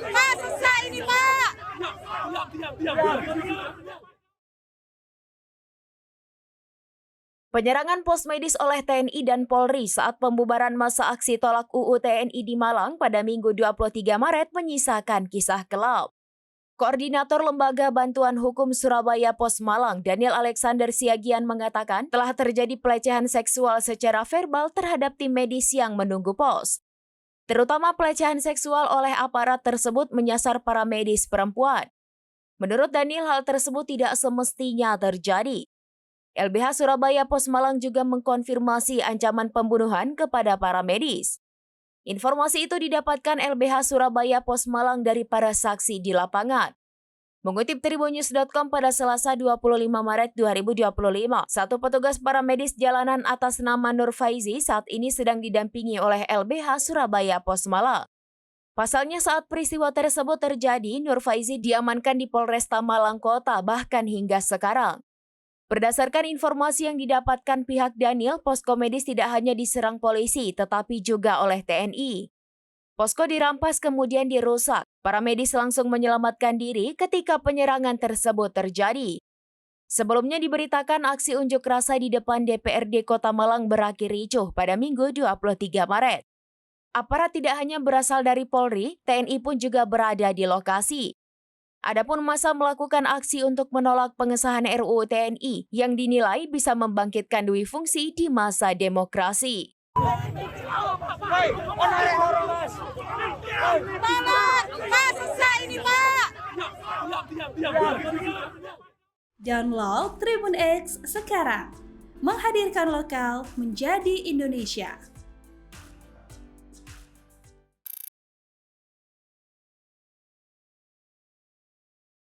Pak, susah ini, Pak. Penyerangan pos medis oleh TNI dan Polri saat pembubaran masa aksi tolak UU TNI di Malang pada Minggu 23 Maret menyisakan kisah kelam. Koordinator Lembaga Bantuan Hukum Surabaya Pos Malang, Daniel Alexander Siagian mengatakan telah terjadi pelecehan seksual secara verbal terhadap tim medis yang menunggu pos. Terutama pelecehan seksual oleh aparat tersebut menyasar para medis perempuan. Menurut Daniel, hal tersebut tidak semestinya terjadi. LBH Surabaya Pos Malang juga mengkonfirmasi ancaman pembunuhan kepada para medis. Informasi itu didapatkan LBH Surabaya Pos Malang dari para saksi di lapangan. Mengutip tribunnews.com pada Selasa 25 Maret 2025, satu petugas paramedis jalanan atas nama Nur Faizi saat ini sedang didampingi oleh LBH Surabaya Pos Malang. Pasalnya saat peristiwa tersebut terjadi, Nur Faizi diamankan di Polresta Malang Kota bahkan hingga sekarang. Berdasarkan informasi yang didapatkan pihak Daniel, posko medis tidak hanya diserang polisi, tetapi juga oleh TNI. Posko dirampas kemudian dirusak. Para medis langsung menyelamatkan diri ketika penyerangan tersebut terjadi. Sebelumnya diberitakan aksi unjuk rasa di depan DPRD Kota Malang berakhir ricuh pada Minggu 23 Maret. Aparat tidak hanya berasal dari Polri, TNI pun juga berada di lokasi. Adapun massa melakukan aksi untuk menolak pengesahan RUU TNI yang dinilai bisa membangkitkan dui fungsi di masa demokrasi. Pak, susah ini, Pak. Download Tribun X sekarang, menghadirkan lokal menjadi Indonesia.